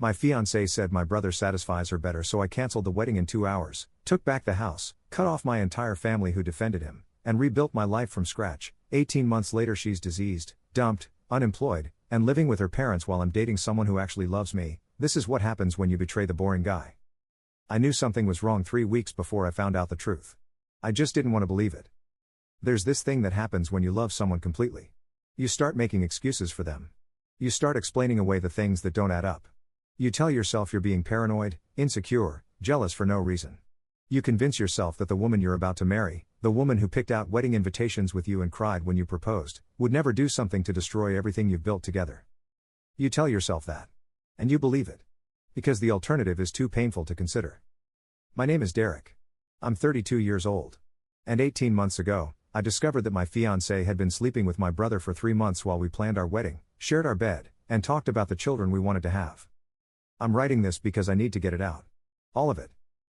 My fiancée said my brother satisfies her better, so I cancelled the wedding in 2 hours, took back the house, cut off my entire family who defended him, and rebuilt my life from scratch. 18 months later she's diseased, dumped, unemployed, and living with her parents while I'm dating someone who actually loves me. This is what happens when you betray the boring guy. I knew something was wrong 3 weeks before I found out the truth. I just didn't want to believe it. There's this thing that happens when you love someone completely. You start making excuses for them. You start explaining away the things that don't add up. You tell yourself you're being paranoid, insecure, jealous for no reason. You convince yourself that the woman you're about to marry, the woman who picked out wedding invitations with you and cried when you proposed, would never do something to destroy everything you've built together. You tell yourself that. And you believe it. Because the alternative is too painful to consider. My name is Derek. I'm 32 years old. And 18 months ago, I discovered that my fiancée had been sleeping with my brother for 3 months while we planned our wedding, shared our bed, and talked about the children we wanted to have. I'm writing this because I need to get it out. All of it.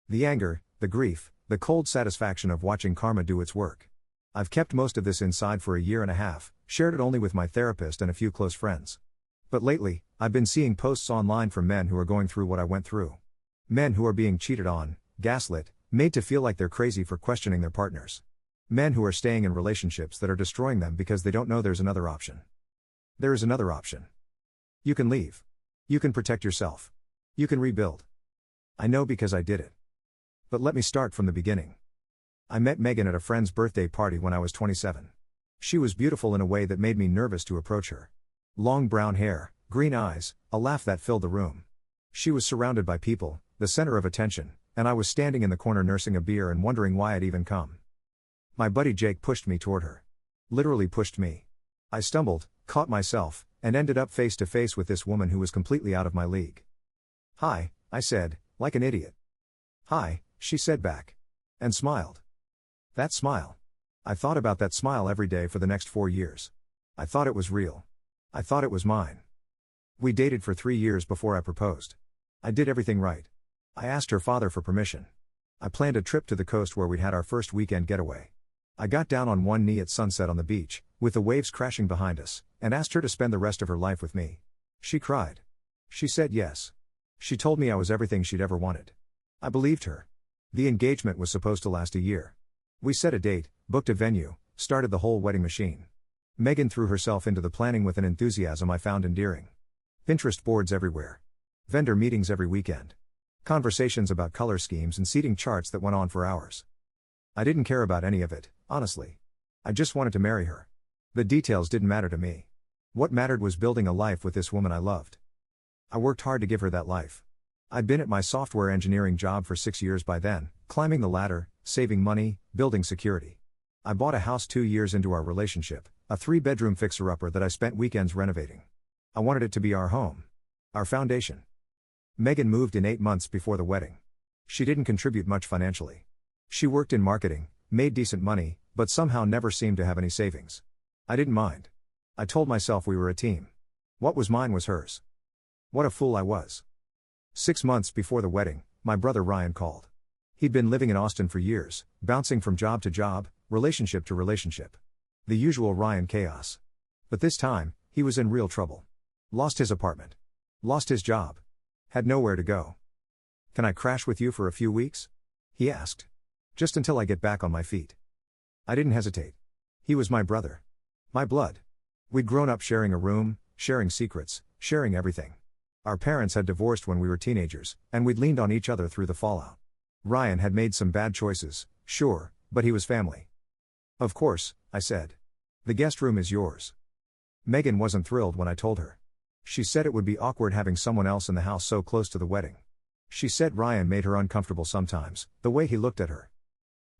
The anger, the grief, the cold satisfaction of watching karma do its work. I've kept most of this inside for a year and a half, shared it only with my therapist and a few close friends. But lately, I've been seeing posts online from men who are going through what I went through. Men who are being cheated on, gaslit, made to feel like they're crazy for questioning their partners. Men who are staying in relationships that are destroying them because they don't know there's another option. There is another option. You can leave. You can protect yourself. You can rebuild. I know because I did it. But let me start from the beginning. I met Megan at a friend's birthday party when I was 27. She was beautiful in a way that made me nervous to approach her. Long brown hair, green eyes, a laugh that filled the room. She was surrounded by people, the center of attention, and I was standing in the corner nursing a beer and wondering why I'd even come. My buddy Jake pushed me toward her. Literally pushed me. I stumbled, caught myself, and ended up face to face with this woman who was completely out of my league. "Hi," I said, like an idiot. "Hi," she said back. And smiled. That smile. I thought about that smile every day for the next 4 years. I thought it was real. I thought it was mine. We dated for 3 years before I proposed. I did everything right. I asked her father for permission. I planned a trip to the coast where we'd had our first weekend getaway. I got down on one knee at sunset on the beach, with the waves crashing behind us, and asked her to spend the rest of her life with me. She cried. She said yes. She told me I was everything she'd ever wanted. I believed her. The engagement was supposed to last a year. We set a date, booked a venue, started the whole wedding machine. Megan threw herself into the planning with an enthusiasm I found endearing. Pinterest boards everywhere. Vendor meetings every weekend. Conversations about color schemes and seating charts that went on for hours. I didn't care about any of it, honestly. I just wanted to marry her. The details didn't matter to me. What mattered was building a life with this woman I loved. I worked hard to give her that life. I'd been at my software engineering job for 6 years by then, climbing the ladder, saving money, building security. I bought a house 2 years into our relationship, a 3-bedroom fixer-upper that I spent weekends renovating. I wanted it to be our home. Our foundation. Megan moved in 8 months before the wedding. She didn't contribute much financially. She worked in marketing, made decent money, but somehow never seemed to have any savings. I didn't mind. I told myself we were a team. What was mine was hers. What a fool I was. 6 months before the wedding, my brother Ryan called. He'd been living in Austin for years, bouncing from job to job, relationship to relationship. The usual Ryan chaos. But this time, he was in real trouble. Lost his apartment. Lost his job. Had nowhere to go. "Can I crash with you for a few weeks?" he asked. "Just until I get back on my feet." I didn't hesitate. He was my brother. My blood. We'd grown up sharing a room, sharing secrets, sharing everything. Our parents had divorced when we were teenagers, and we'd leaned on each other through the fallout. Ryan had made some bad choices, sure, but he was family. "Of course," I said. "The guest room is yours." Megan wasn't thrilled when I told her. She said it would be awkward having someone else in the house so close to the wedding. She said Ryan made her uncomfortable sometimes, the way he looked at her.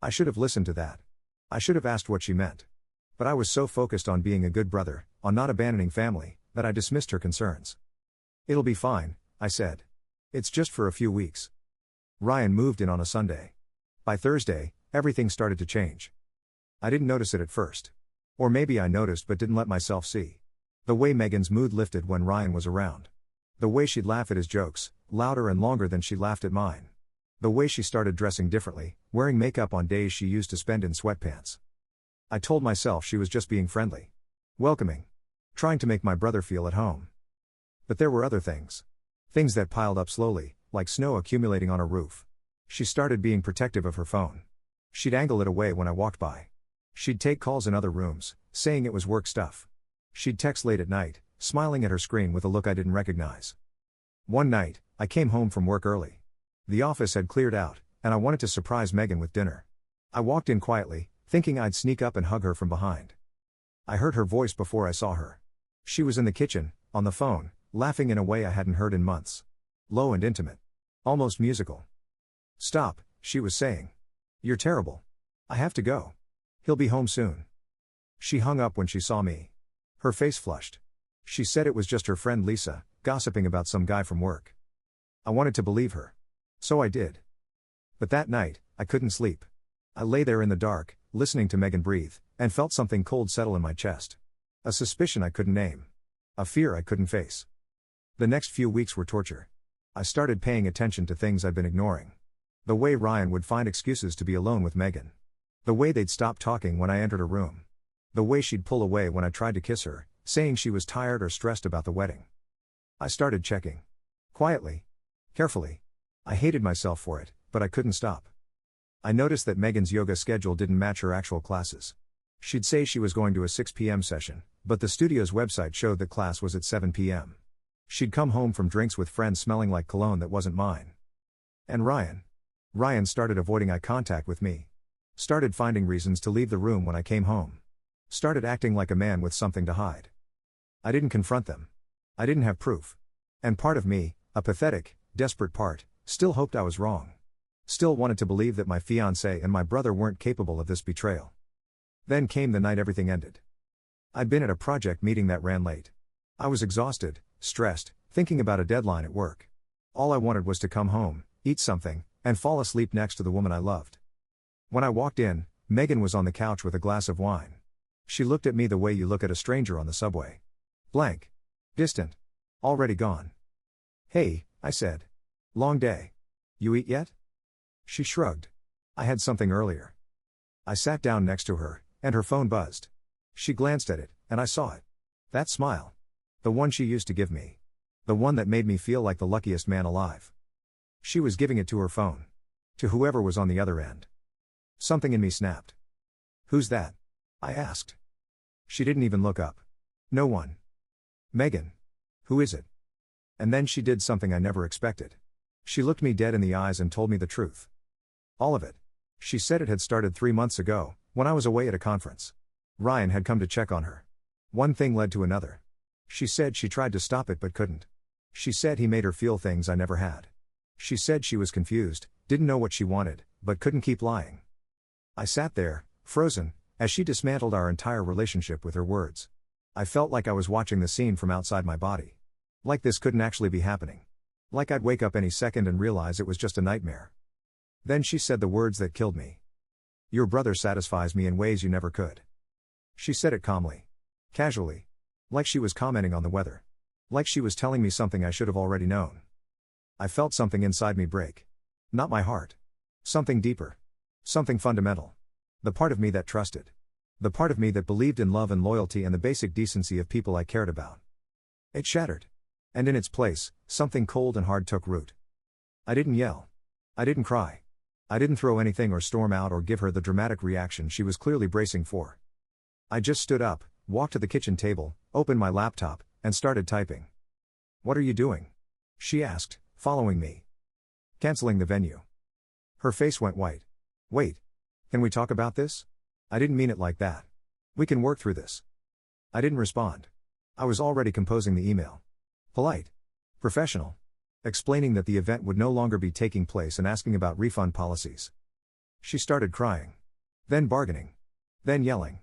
I should have listened to that. I should have asked what she meant. But I was so focused on being a good brother, on not abandoning family, that I dismissed her concerns. "It'll be fine," I said. "It's just for a few weeks." Ryan moved in on a Sunday. By Thursday, everything started to change. I didn't notice it at first. Or maybe I noticed but didn't let myself see. The way Megan's mood lifted when Ryan was around. The way she'd laugh at his jokes, louder and longer than she laughed at mine. The way she started dressing differently, wearing makeup on days she used to spend in sweatpants. I told myself she was just being friendly. Welcoming. Trying to make my brother feel at home. But there were other things. Things that piled up slowly, like snow accumulating on a roof. She started being protective of her phone. She'd angle it away when I walked by. She'd take calls in other rooms, saying it was work stuff. She'd text late at night, smiling at her screen with a look I didn't recognize. One night, I came home from work early. The office had cleared out, and I wanted to surprise Megan with dinner. I walked in quietly, thinking I'd sneak up and hug her from behind. I heard her voice before I saw her. She was in the kitchen, on the phone, laughing in a way I hadn't heard in months. Low and intimate. Almost musical. "Stop," she was saying. "You're terrible. I have to go. He'll be home soon." She hung up when she saw me. Her face flushed. She said it was just her friend Lisa, gossiping about some guy from work. I wanted to believe her. So I did. But that night, I couldn't sleep. I lay there in the dark, listening to Megan breathe, and felt something cold settle in my chest. A suspicion I couldn't name. A fear I couldn't face. The next few weeks were torture. I started paying attention to things I'd been ignoring. The way Ryan would find excuses to be alone with Megan. The way they'd stop talking when I entered a room. The way she'd pull away when I tried to kiss her, saying she was tired or stressed about the wedding. I started checking. Quietly. Carefully. I hated myself for it, but I couldn't stop. I noticed that Megan's yoga schedule didn't match her actual classes. She'd say she was going to a 6 p.m. session, but the studio's website showed that class was at 7 p.m. She'd come home from drinks with friends smelling like cologne that wasn't mine. And Ryan started avoiding eye contact with me. Started finding reasons to leave the room when I came home. Started acting like a man with something to hide. I didn't confront them. I didn't have proof. And part of me, a pathetic, desperate part, still hoped I was wrong. Still wanted to believe that my fiancée and my brother weren't capable of this betrayal. Then came the night everything ended. I'd been at a project meeting that ran late. I was exhausted, stressed, thinking about a deadline at work. All I wanted was to come home, eat something, and fall asleep next to the woman I loved. When I walked in, Megan was on the couch with a glass of wine. She looked at me the way you look at a stranger on the subway. Blank. Distant. Already gone. "Hey," I said. "Long day. You eat yet?" She shrugged. "I had something earlier." I sat down next to her, and her phone buzzed. She glanced at it, and I saw it. That smile. The one she used to give me. The one that made me feel like the luckiest man alive. She was giving it to her phone. To whoever was on the other end. Something in me snapped. "Who's that?" I asked. She didn't even look up. "No one." "Megan. Who is it?" And then she did something I never expected. She looked me dead in the eyes and told me the truth. All of it. She said it had started 3 months ago, when I was away at a conference. Ryan had come to check on her. One thing led to another. She said she tried to stop it but couldn't. She said he made her feel things I never had. She said she was confused, didn't know what she wanted, but couldn't keep lying. I sat there, frozen, as she dismantled our entire relationship with her words. I felt like I was watching the scene from outside my body. Like this couldn't actually be happening. Like I'd wake up any second and realize it was just a nightmare. Then she said the words that killed me. "Your brother satisfies me in ways you never could." She said it calmly. Casually. Like she was commenting on the weather. Like she was telling me something I should have already known. I felt something inside me break. Not my heart. Something deeper. Something fundamental. The part of me that trusted. The part of me that believed in love and loyalty and the basic decency of people I cared about. It shattered. And in its place, something cold and hard took root. I didn't yell. I didn't cry. I didn't throw anything or storm out or give her the dramatic reaction she was clearly bracing for. I just stood up, walked to the kitchen table, opened my laptop, and started typing. "What are you doing?" she asked, following me. "Canceling the venue." Her face went white. "Wait. Can we talk about this? I didn't mean it like that. We can work through this." I didn't respond. I was already composing the email. Polite. Professional. Explaining that the event would no longer be taking place and asking about refund policies. She started crying. Then bargaining. Then yelling.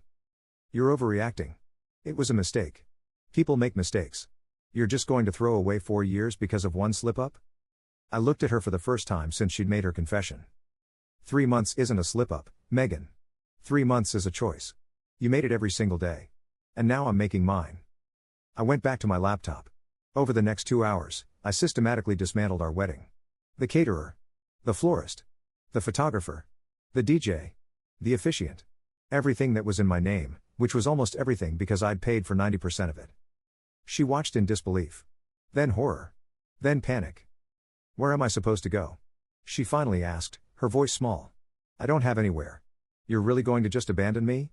"You're overreacting. It was a mistake. People make mistakes. You're just going to throw away 4 years because of one slip-up?" I looked at her for the first time since she'd made her confession. 3 months isn't a slip-up, Megan. 3 months is a choice. You made it every single day. And now I'm making mine. I went back to my laptop. Over the next 2 hours, I systematically dismantled our wedding. The caterer. The florist. The photographer. The DJ. The officiant. Everything that was in my name, which was almost everything because I'd paid for 90% of it. She watched in disbelief. Then horror. Then panic. Where am I supposed to go? She finally asked, her voice small. I don't have anywhere. You're really going to just abandon me?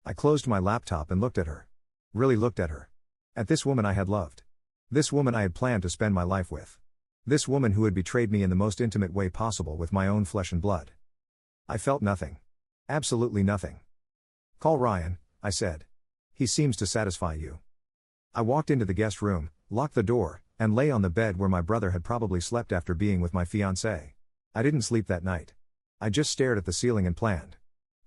I closed my laptop and looked at her. Really looked at her. At this woman I had loved. This woman I had planned to spend my life with. This woman who had betrayed me in the most intimate way possible with my own flesh and blood. I felt nothing. Absolutely nothing. Call Ryan, I said. He seems to satisfy you. I walked into the guest room, locked the door, and lay on the bed where my brother had probably slept after being with my fiancée. I didn't sleep that night. I just stared at the ceiling and planned.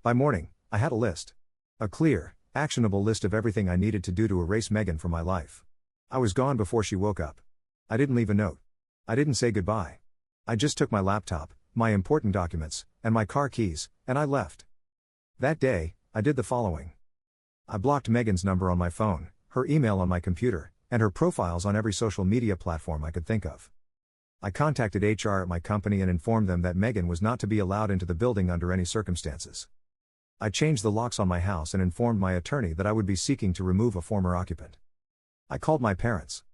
By morning, I had a list. A clear, actionable list of everything I needed to do to erase Megan from my life. I was gone before she woke up. I didn't leave a note. I didn't say goodbye. I just took my laptop, my important documents, and my car keys, and I left. That day, I did the following. I blocked Megan's number on my phone, her email on my computer, and her profiles on every social media platform I could think of. I contacted HR at my company and informed them that Megan was not to be allowed into the building under any circumstances. I changed the locks on my house and informed my attorney that I would be seeking to remove a former occupant. I called my parents.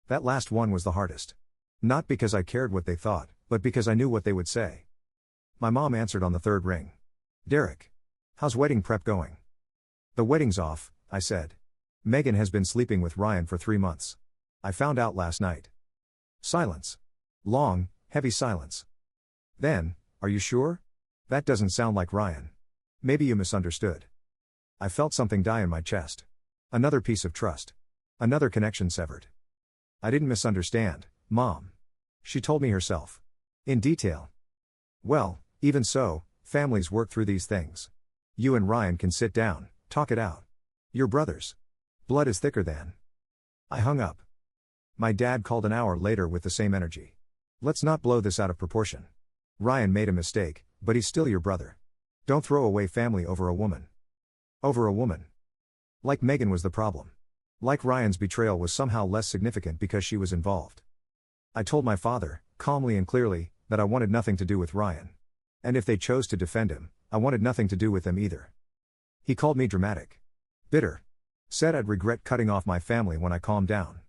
That last one was the hardest. Not because I cared what they thought, but because I knew what they would say. My mom answered on the third ring. Derek. How's wedding prep going? The wedding's off, I said. Megan has been sleeping with Ryan for 3 months. I found out last night. Silence. Long, heavy silence. Then, are you sure? That doesn't sound like Ryan. Maybe you misunderstood. I felt something die in my chest. Another piece of trust. Another connection severed. I didn't misunderstand, Mom. She told me herself. In detail. Well, even so, families work through these things. You and Ryan can sit down, talk it out. You're brothers. Blood is thicker than. I hung up. My dad called an hour later with the same energy. Let's not blow this out of proportion. Ryan made a mistake, but he's still your brother. Don't throw away family over a woman. Over a woman. Like Megan was the problem. Like Ryan's betrayal was somehow less significant because she was involved. I told my father, calmly and clearly, that I wanted nothing to do with Ryan. And if they chose to defend him, I wanted nothing to do with them either. He called me dramatic. Bitter. Said I'd regret cutting off my family when I calmed down.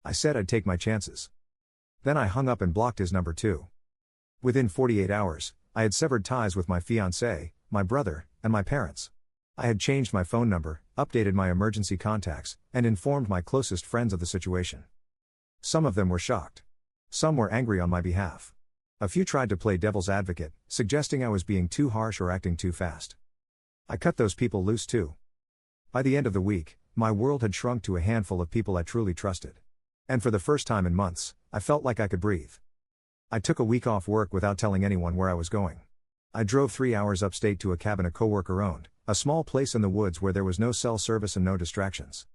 I said I'd take my chances. Then I hung up and blocked his number too. Within 48 hours, I had severed ties with my fiancée, my brother, and my parents. I had changed my phone number, updated my emergency contacts, and informed my closest friends of the situation. Some of them were shocked. Some were angry on my behalf. A few tried to play devil's advocate, suggesting I was being too harsh or acting too fast. I cut those people loose too. By the end of the week, my world had shrunk to a handful of people I truly trusted. And for the first time in months, I felt like I could breathe. I took a week off work without telling anyone where I was going. I drove 3 hours upstate to a cabin a coworker owned, a small place in the woods where there was no cell service and no distractions.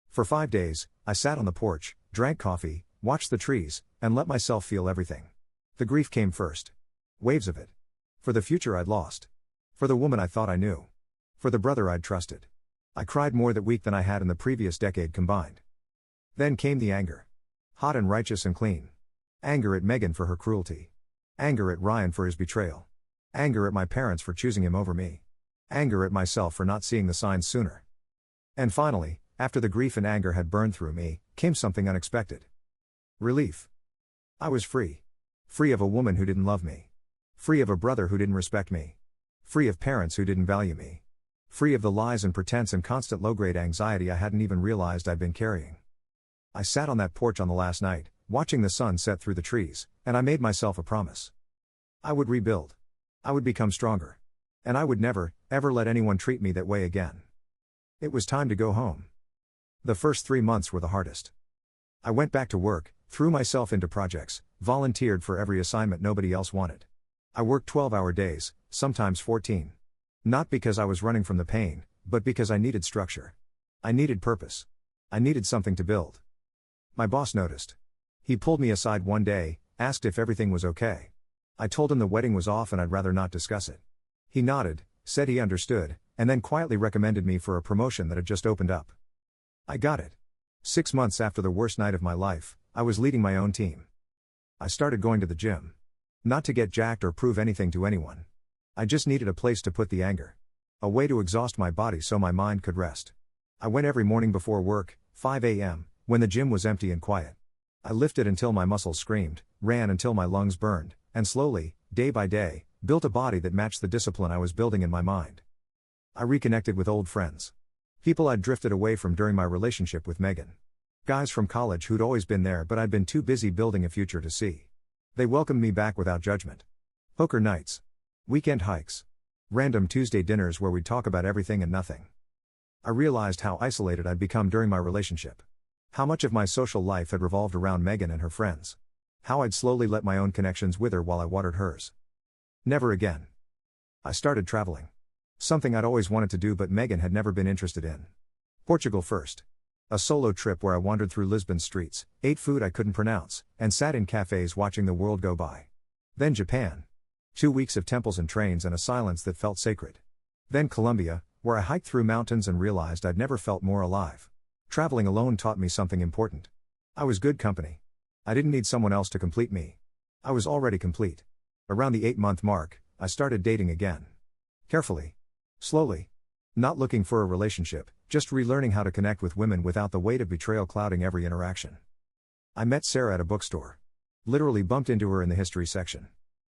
For 5 days, I sat on the porch, drank coffee, watched the trees, and let myself feel everything. The grief came first. Waves of it. For the future I'd lost. For the woman I thought I knew. For the brother I'd trusted. I cried more that week than I had in the previous decade combined. Then came the anger. Hot and righteous and clean. Anger at Megan for her cruelty. Anger at Ryan for his betrayal. Anger at my parents for choosing him over me. Anger at myself for not seeing the signs sooner. And finally, after the grief and anger had burned through me, came something unexpected. Relief. I was free. Free of a woman who didn't love me. Free of a brother who didn't respect me. Free of parents who didn't value me. Free of the lies and pretense and constant low-grade anxiety I hadn't even realized I'd been carrying. I sat on that porch on the last night, watching the sun set through the trees, and I made myself a promise. I would rebuild. I would become stronger. And I would never, ever let anyone treat me that way again. It was time to go home. The first 3 months were the hardest. I went back to work, threw myself into projects, volunteered for every assignment nobody else wanted. I worked 12-hour days, sometimes 14. Not because I was running from the pain, but because I needed structure. I needed purpose. I needed something to build. My boss noticed. He pulled me aside one day, asked if everything was okay. I told him the wedding was off and I'd rather not discuss it. He nodded, said he understood, and then quietly recommended me for a promotion that had just opened up. I got it. 6 months after the worst night of my life, I was leading my own team. I started going to the gym. Not to get jacked or prove anything to anyone. I just needed a place to put the anger. A way to exhaust my body so my mind could rest. I went every morning before work, 5 a.m., when the gym was empty and quiet. I lifted until my muscles screamed, ran until my lungs burned, and slowly, day by day, built a body that matched the discipline I was building in my mind. I reconnected with old friends. People I'd drifted away from during my relationship with Megan. Guys from college who'd always been there but I'd been too busy building a future to see. They welcomed me back without judgment. Poker nights. Weekend hikes. Random Tuesday dinners where we'd talk about everything and nothing. I realized how isolated I'd become during my relationship. How much of my social life had revolved around Megan and her friends. How I'd slowly let my own connections wither while I watered hers. Never again. I started traveling. Something I'd always wanted to do but Megan had never been interested in. Portugal first. A solo trip where I wandered through Lisbon's streets, ate food I couldn't pronounce, and sat in cafes watching the world go by. Then Japan. 2 weeks of temples and trains and a silence that felt sacred. Then Colombia, where I hiked through mountains and realized I'd never felt more alive. Traveling alone taught me something important. I was good company. I didn't need someone else to complete me. I was already complete. Around the 8-month mark, I started dating again. Carefully. Slowly. Not looking for a relationship, just relearning how to connect with women without the weight of betrayal clouding every interaction. I met Sarah at a bookstore. Literally bumped into her in the history section.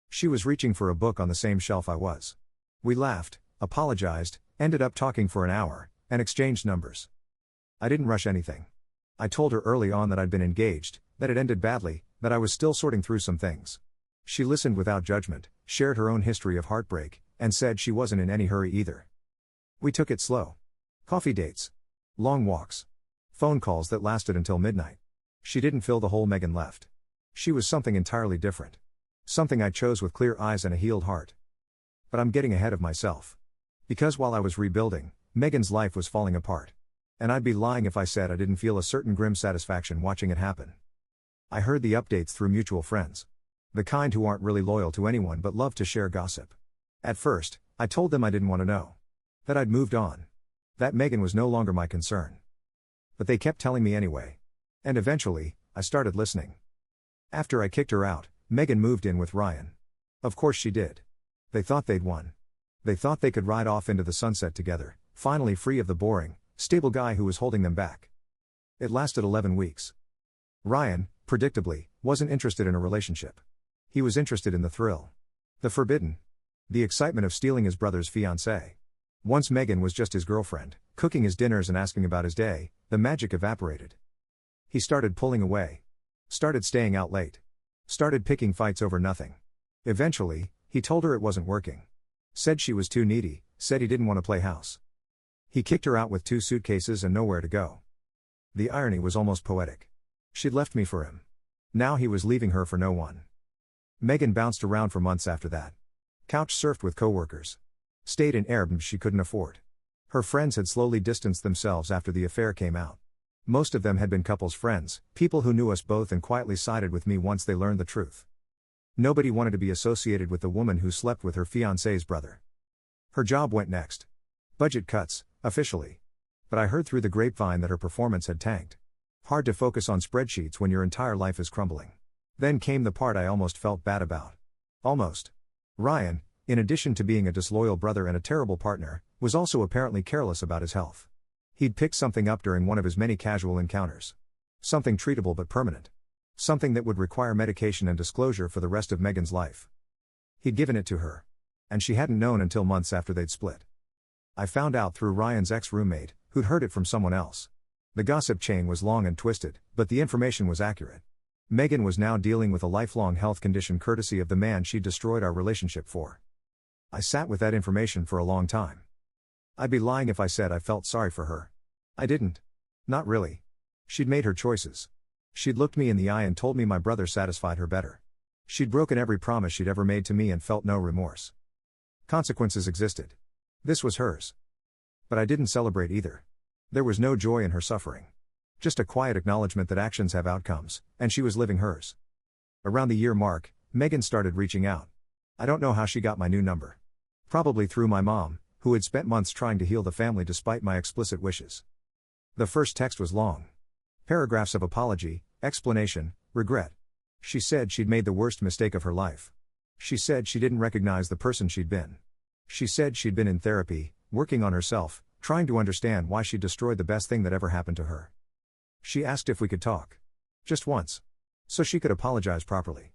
She was reaching for a book on the same shelf I was. We laughed, apologized, ended up talking for an hour, and exchanged numbers. I didn't rush anything. I told her early on that I'd been engaged, that it ended badly, that I was still sorting through some things. She listened without judgment, shared her own history of heartbreak, and said she wasn't in any hurry either. We took it slow. Coffee dates. Long walks. Phone calls that lasted until midnight. She didn't fill the hole Megan left. She was something entirely different. Something I chose with clear eyes and a healed heart. But I'm getting ahead of myself. Because while I was rebuilding, Megan's life was falling apart. And I'd be lying if I said I didn't feel a certain grim satisfaction watching it happen. I heard the updates through mutual friends. The kind who aren't really loyal to anyone but love to share gossip. At first, I told them I didn't want to know. That I'd moved on. That Megan was no longer my concern. But they kept telling me anyway. And eventually, I started listening. After I kicked her out, Megan moved in with Ryan. Of course she did. They thought they'd won. They thought they could ride off into the sunset together, finally free of the boring, stable guy who was holding them back. It lasted 11 weeks. Ryan, predictably, wasn't interested in a relationship. He was interested in the thrill. The forbidden. The excitement of stealing his brother's fiancée. Once Megan was just his girlfriend, cooking his dinners and asking about his day, the magic evaporated. He started pulling away. Started staying out late. Started picking fights over nothing. Eventually, he told her it wasn't working. Said she was too needy, said he didn't want to play house. He kicked her out with 2 suitcases and nowhere to go. The irony was almost poetic. She'd left me for him. Now he was leaving her for no one. Megan bounced around for months after that. Couch surfed with coworkers. Stayed in Airbnb she couldn't afford. Her friends had slowly distanced themselves after the affair came out. Most of them had been couples friends, people who knew us both and quietly sided with me once they learned the truth. Nobody wanted to be associated with the woman who slept with her fiancé's brother. Her job went next. Budget cuts, officially. But I heard through the grapevine that her performance had tanked. Hard to focus on spreadsheets when your entire life is crumbling. Then came the part I almost felt bad about. Almost. Ryan, in addition to being a disloyal brother and a terrible partner, was also apparently careless about his health. He'd picked something up during one of his many casual encounters. Something treatable but permanent. Something that would require medication and disclosure for the rest of Megan's life. He'd given it to her. And she hadn't known until months after they'd split. I found out through Ryan's ex-roommate, who'd heard it from someone else. The gossip chain was long and twisted, but the information was accurate. Megan was now dealing with a lifelong health condition courtesy of the man she'd destroyed our relationship for. I sat with that information for a long time. I'd be lying if I said I felt sorry for her. I didn't. Not really. She'd made her choices. She'd looked me in the eye and told me my brother satisfied her better. She'd broken every promise she'd ever made to me and felt no remorse. Consequences existed. This was hers. But I didn't celebrate either. There was no joy in her suffering. Just a quiet acknowledgement that actions have outcomes, and she was living hers. Around the year mark, Megan started reaching out. I don't know how she got my new number. Probably through my mom, who had spent months trying to heal the family despite my explicit wishes. The first text was long. Paragraphs of apology, explanation, regret. She said she'd made the worst mistake of her life. She said she didn't recognize the person she'd been. She said she'd been in therapy, working on herself, trying to understand why she destroyed the best thing that ever happened to her. She asked if we could talk. Just once. so she could apologize properly.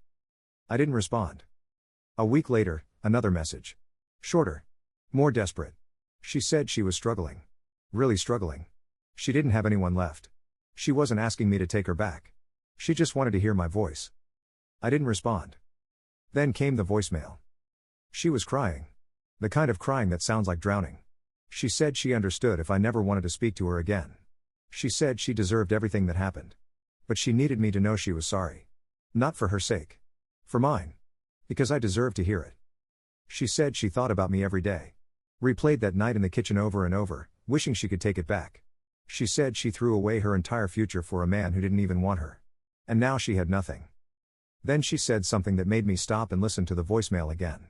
I didn't respond. A week later, another message. Shorter. More desperate. She said she was struggling. Really struggling. She didn't have anyone left. She wasn't asking me to take her back. She just wanted to hear my voice. I didn't respond. Then came the voicemail. She was crying. The kind of crying that sounds like drowning. She said she understood if I never wanted to speak to her again. She said she deserved everything that happened. But she needed me to know she was sorry. Not for her sake. For mine. Because I deserved to hear it. She said she thought about me every day. Replayed that night in the kitchen over and over, wishing she could take it back. She said she threw away her entire future for a man who didn't even want her. And now she had nothing. Then she said something that made me stop and listen to the voicemail again.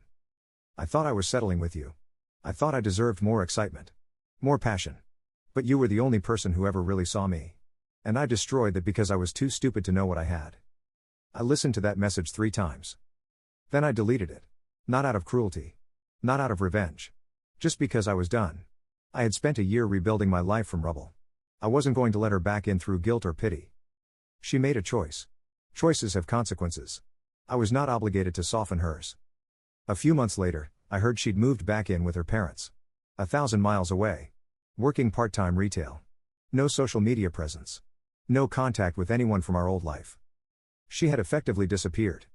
I thought I was settling with you. I thought I deserved more excitement. More passion. But you were the only person who ever really saw me. And I destroyed that because I was too stupid to know what I had. I listened to that message 3 times. Then I deleted it. Not out of cruelty. Not out of revenge. Just because I was done. I had spent a year rebuilding my life from rubble. I wasn't going to let her back in through guilt or pity. She made a choice. Choices have consequences. I was not obligated to soften hers. A few months later, I heard she'd moved back in with her parents. 1,000 miles away. Working part-time retail. No social media presence. No contact with anyone from our old life. She had effectively disappeared.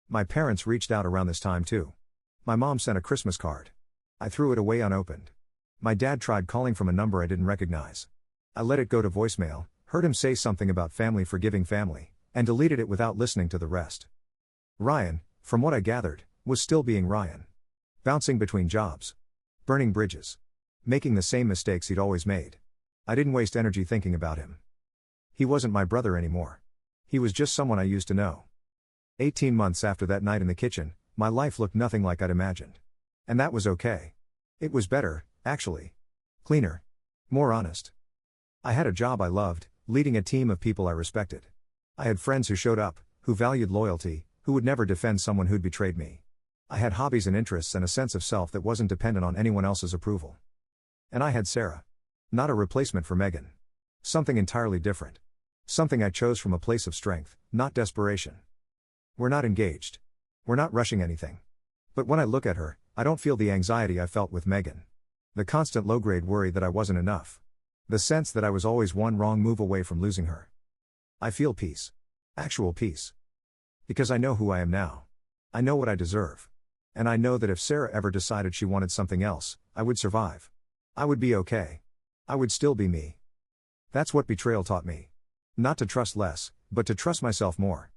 My parents reached out around this time too. My mom sent a Christmas card. I threw it away unopened. My dad tried calling from a number I didn't recognize. I let it go to voicemail, heard him say something about family forgiving family, and deleted it without listening to the rest. Ryan, from what I gathered, was still being Ryan. Bouncing between jobs. Burning bridges. Making the same mistakes he'd always made. I didn't waste energy thinking about him. He wasn't my brother anymore. He was just someone I used to know. 18 months after that night in the kitchen, my life looked nothing like I'd imagined. And that was okay. It was better, actually. Cleaner. More honest. I had a job I loved, leading a team of people I respected. I had friends who showed up, who valued loyalty, who would never defend someone who'd betrayed me. I had hobbies and interests and a sense of self that wasn't dependent on anyone else's approval. And I had Sarah. Not a replacement for Megan. Something entirely different. Something I chose from a place of strength, not desperation. We're not engaged. We're not rushing anything. But when I look at her, I don't feel the anxiety I felt with Megan. The constant low-grade worry that I wasn't enough. The sense that I was always one wrong move away from losing her. I feel peace. Actual peace. Because I know who I am now. I know what I deserve. And I know that if Sarah ever decided she wanted something else, I would survive. I would be okay. I would still be me. That's what betrayal taught me. Not to trust less, but to trust myself more.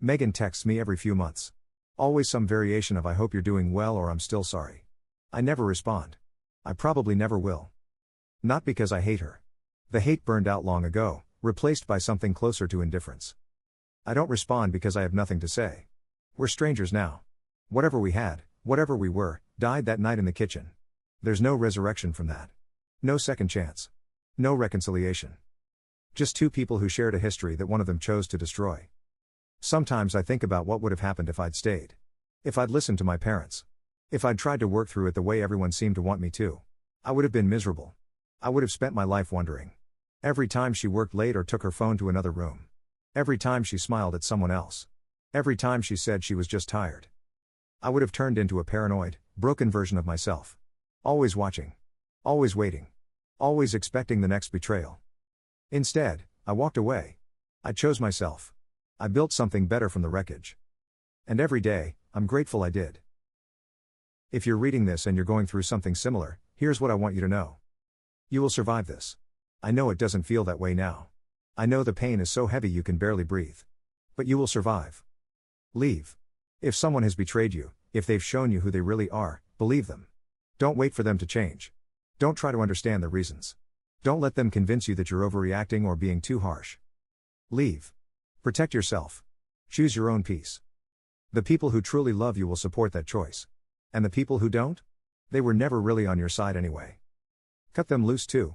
Megan texts me every few months. Always some variation of I hope you're doing well or I'm still sorry. I never respond. I probably never will. Not because I hate her. The hate burned out long ago, replaced by something closer to indifference. I don't respond because I have nothing to say. We're strangers now. Whatever we had, whatever we were, died that night in the kitchen. There's no resurrection from that. No second chance. No reconciliation. Just 2 people who shared a history that one of them chose to destroy. Sometimes I think about what would have happened if I'd stayed. If I'd listened to my parents. If I'd tried to work through it the way everyone seemed to want me to. I would have been miserable. I would have spent my life wondering. Every time she worked late or took her phone to another room. Every time she smiled at someone else. Every time she said she was just tired. I would have turned into a paranoid, broken version of myself. Always watching. Always waiting. Always expecting the next betrayal. Instead, I walked away. I chose myself. I built something better from the wreckage. And every day, I'm grateful I did. If you're reading this and you're going through something similar, here's what I want you to know. You will survive this. I know it doesn't feel that way now. I know the pain is so heavy you can barely breathe. But you will survive. Leave. If someone has betrayed you, if they've shown you who they really are, believe them. Don't wait for them to change. Don't try to understand the reasons. Don't let them convince you that you're overreacting or being too harsh. Leave. Protect yourself. Choose your own peace. The people who truly love you will support that choice. And the people who don't? They were never really on your side anyway. Cut them loose too.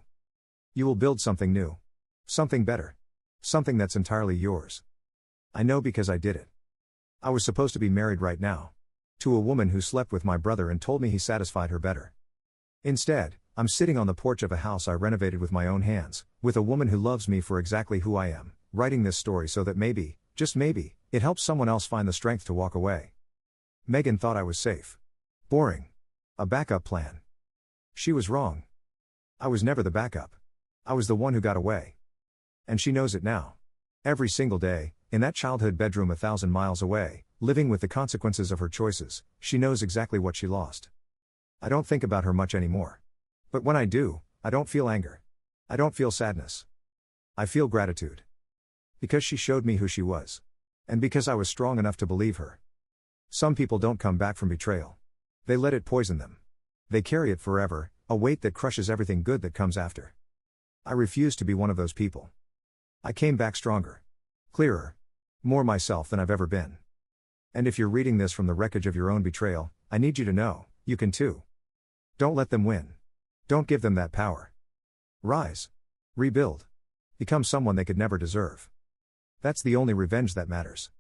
You will build something new. Something better. Something that's entirely yours. I know because I did it. I was supposed to be married right now. To a woman who slept with my brother and told me he satisfied her better. Instead, I'm sitting on the porch of a house I renovated with my own hands, with a woman who loves me for exactly who I am, writing this story so that maybe, just maybe, it helps someone else find the strength to walk away. Megan thought I was safe. Boring. A backup plan. She was wrong. I was never the backup. I was the one who got away. And she knows it now. Every single day, in that childhood bedroom 1,000 miles away, living with the consequences of her choices, she knows exactly what she lost. I don't think about her much anymore. But when I do, I don't feel anger. I don't feel sadness. I feel gratitude. Because she showed me who she was. And because I was strong enough to believe her. Some people don't come back from betrayal. They let it poison them. They carry it forever, a weight that crushes everything good that comes after. I refuse to be one of those people. I came back stronger. Clearer. More myself than I've ever been. And if you're reading this from the wreckage of your own betrayal, I need you to know, you can too. Don't let them win. Don't give them that power. Rise. Rebuild. Become someone they could never deserve. That's the only revenge that matters.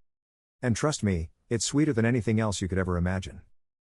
And trust me, it's sweeter than anything else you could ever imagine.